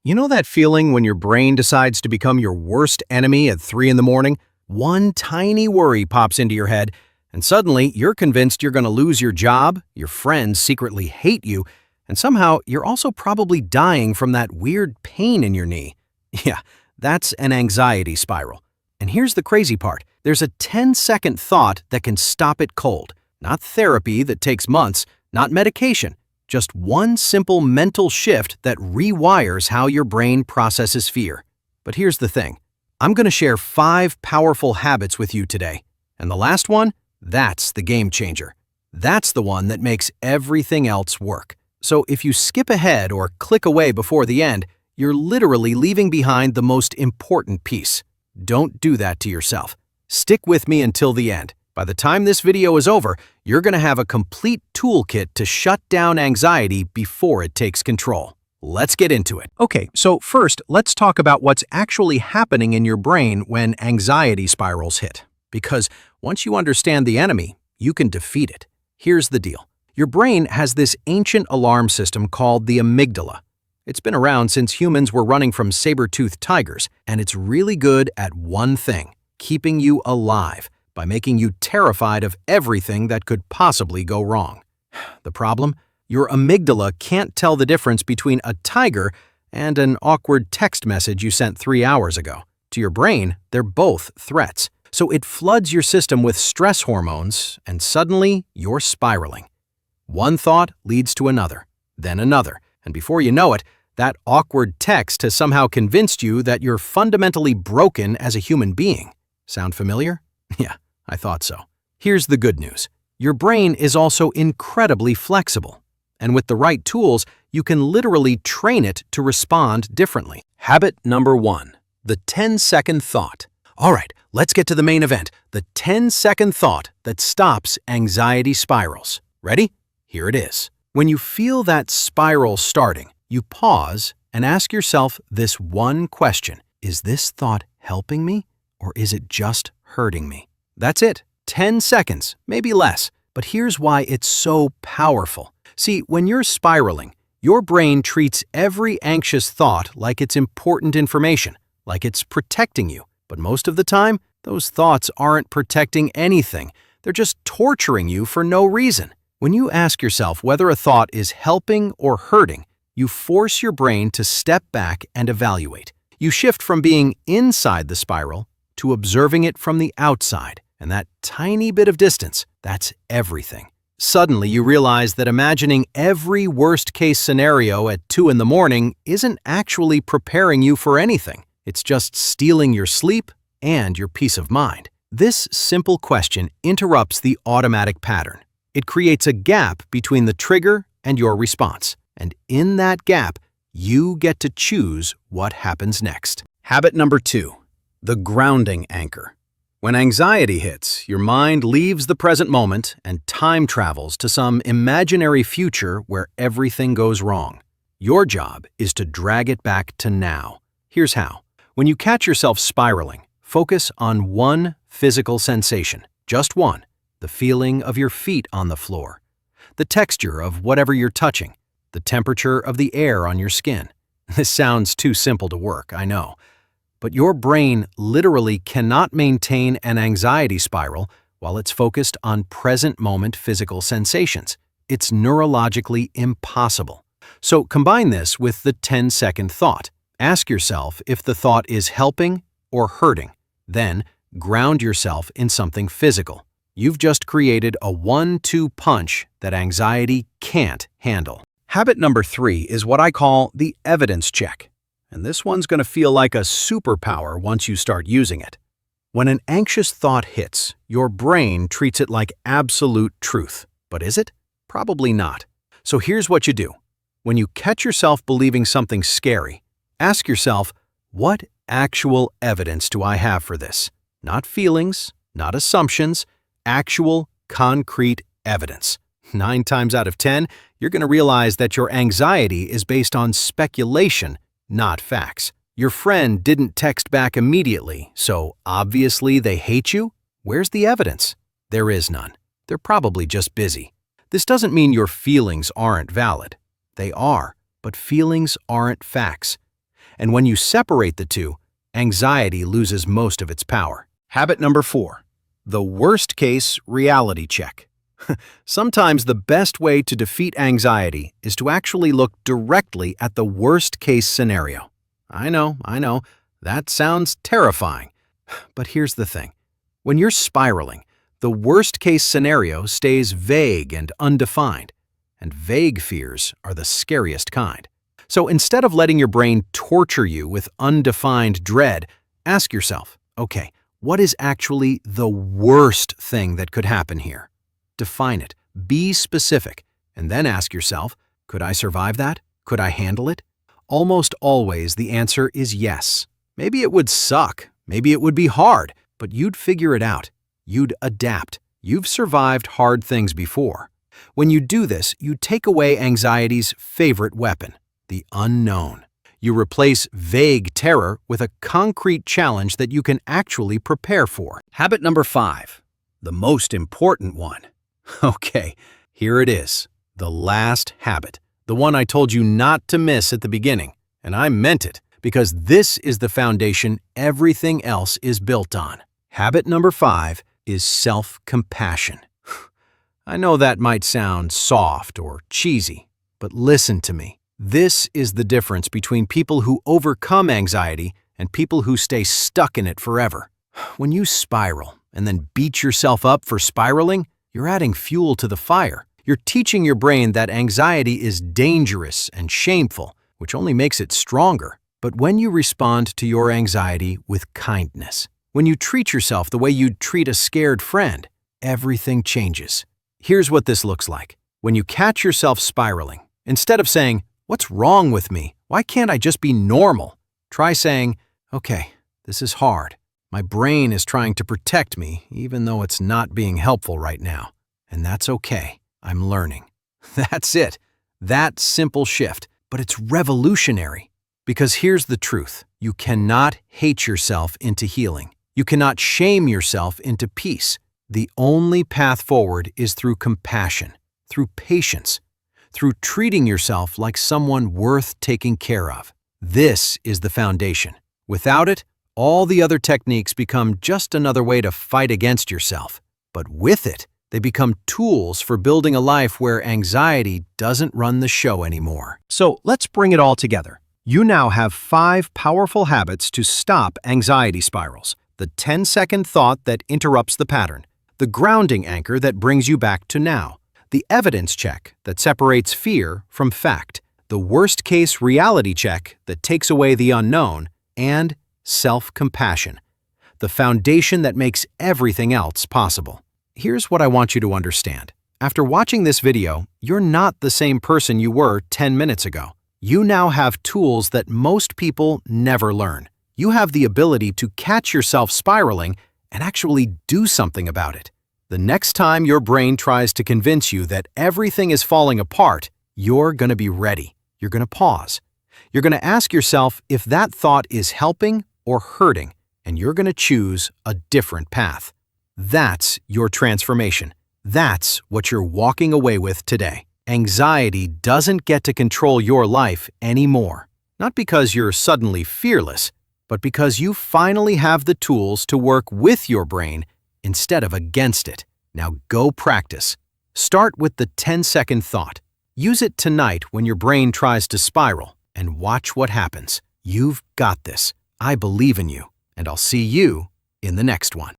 You know that feeling when your brain decides to become your worst enemy at 3 in the morning? One tiny worry pops into your head, and suddenly you're convinced you're going to lose your job, your friends secretly hate you, and somehow you're also probably dying from that weird pain in your knee. Yeah, that's an anxiety spiral. And here's the crazy part. There's a 10-second thought that can stop it cold. Not therapy that takes months, not medication. Just one simple mental shift that rewires how your brain processes fear. But here's the thing. I'm going to share 5 powerful habits with you today. And the last one, that's the game changer. That's the one that makes everything else work. So if you skip ahead or click away before the end, you're literally leaving behind the most important piece. Don't do that to yourself. Stick with me until the end. By the time this video is over, you're going to have a complete toolkit to shut down anxiety before it takes control. Let's get into it. Okay, so first, let's talk about what's actually happening in your brain when anxiety spirals hit. Because once you understand the enemy, you can defeat it. Here's the deal. Your brain has this ancient alarm system called the amygdala. It's been around since humans were running from saber-toothed tigers, and it's really good at one thing, keeping you alive, by making you terrified of everything that could possibly go wrong. The problem? Your amygdala can't tell the difference between a tiger and an awkward text message you sent 3 hours ago. To your brain, they're both threats. So it floods your system with stress hormones, and suddenly you're spiraling. One thought leads to another, then another, and before you know it, that awkward text has somehow convinced you that you're fundamentally broken as a human being. Sound familiar? Yeah. I thought so. Here's the good news. Your brain is also incredibly flexible. And with the right tools, you can literally train it to respond differently. Habit number 1, the 10-second thought. All right, let's get to the main event, the 10-second thought that stops anxiety spirals. Ready? Here it is. When you feel that spiral starting, you pause and ask yourself this one question. Is this thought helping me, or is it just hurting me? That's it. 10 seconds, maybe less. But here's why it's so powerful. See, when you're spiraling, your brain treats every anxious thought like it's important information, like it's protecting you. But most of the time, those thoughts aren't protecting anything. They're just torturing you for no reason. When you ask yourself whether a thought is helping or hurting, you force your brain to step back and evaluate. You shift from being inside the spiral to observing it from the outside. And that tiny bit of distance, that's everything. Suddenly you realize that imagining every worst-case scenario at 2 in the morning isn't actually preparing you for anything. It's just stealing your sleep and your peace of mind. This simple question interrupts the automatic pattern. It creates a gap between the trigger and your response. And in that gap, you get to choose what happens next. Habit number 2, the grounding anchor. When anxiety hits, your mind leaves the present moment and time travels to some imaginary future where everything goes wrong. Your job is to drag it back to now. Here's how. When you catch yourself spiraling, focus on one physical sensation, just one, the feeling of your feet on the floor, the texture of whatever you're touching, the temperature of the air on your skin. This sounds too simple to work, I know. But your brain literally cannot maintain an anxiety spiral while it's focused on present moment physical sensations. It's neurologically impossible. So combine this with the 10-second thought. Ask yourself if the thought is helping or hurting. Then ground yourself in something physical. You've just created a 1-2 punch that anxiety can't handle. Habit number 3 is what I call the evidence check. And this one's going to feel like a superpower once you start using it. When an anxious thought hits, your brain treats it like absolute truth. But is it? Probably not. So here's what you do. When you catch yourself believing something scary, ask yourself, what actual evidence do I have for this? Not feelings, not assumptions, actual, concrete evidence. 9 times out of 10, you're going to realize that your anxiety is based on speculation, not facts. Your friend didn't text back immediately, so obviously they hate you? Where's the evidence? There is none. They're probably just busy. This doesn't mean your feelings aren't valid. They are, but feelings aren't facts. And when you separate the two, anxiety loses most of its power. Habit number 4, the worst-case reality check. Sometimes the best way to defeat anxiety is to actually look directly at the worst-case scenario. I know, that sounds terrifying. But here's the thing. When you're spiraling, the worst-case scenario stays vague and undefined, and vague fears are the scariest kind. So instead of letting your brain torture you with undefined dread, ask yourself, okay, what is actually the worst thing that could happen here? Define it, be specific, and then ask yourself, could I survive that? Could I handle it? Almost always the answer is yes. Maybe it would suck, maybe it would be hard, but you'd figure it out. You'd adapt. You've survived hard things before. When you do this, you take away anxiety's favorite weapon, the unknown. You replace vague terror with a concrete challenge that you can actually prepare for. Habit number 5, the most important one. Okay, here it is, the last habit, the one I told you not to miss at the beginning, and I meant it, because this is the foundation everything else is built on. Habit number 5 is self-compassion. I know that might sound soft or cheesy, but listen to me. This is the difference between people who overcome anxiety and people who stay stuck in it forever. When you spiral and then beat yourself up for spiraling, you're adding fuel to the fire. You're teaching your brain that anxiety is dangerous and shameful, which only makes it stronger. But when you respond to your anxiety with kindness, when you treat yourself the way you'd treat a scared friend, everything changes. Here's what this looks like. When you catch yourself spiraling, instead of saying, "What's wrong with me? Why can't I just be normal?" Try saying, "Okay, this is hard. My brain is trying to protect me, even though it's not being helpful right now. And that's okay. I'm learning." That's it. That simple shift. But it's revolutionary. Because here's the truth. You cannot hate yourself into healing. You cannot shame yourself into peace. The only path forward is through compassion, through patience, through treating yourself like someone worth taking care of. This is the foundation. Without it, all the other techniques become just another way to fight against yourself. But with it, they become tools for building a life where anxiety doesn't run the show anymore. So let's bring it all together. You now have 5 powerful habits to stop anxiety spirals. The 10-second thought that interrupts the pattern. The grounding anchor that brings you back to now. The evidence check that separates fear from fact. The worst-case reality check that takes away the unknown. And self-compassion, the foundation that makes everything else possible. Here's what I want you to understand. After watching this video, you're not the same person you were 10 minutes ago. You now have tools that most people never learn. You have the ability to catch yourself spiraling and actually do something about it. The next time your brain tries to convince you that everything is falling apart, you're going to be ready. You're going to pause. You're going to ask yourself if that thought is helping or hurting, and you're going to choose a different path. That's your transformation. That's what you're walking away with today. Anxiety doesn't get to control your life anymore. Not because you're suddenly fearless, but because you finally have the tools to work with your brain instead of against it. Now go practice. Start with the 10-second thought. Use it tonight when your brain tries to spiral, and watch what happens. You've got this. I believe in you, and I'll see you in the next one.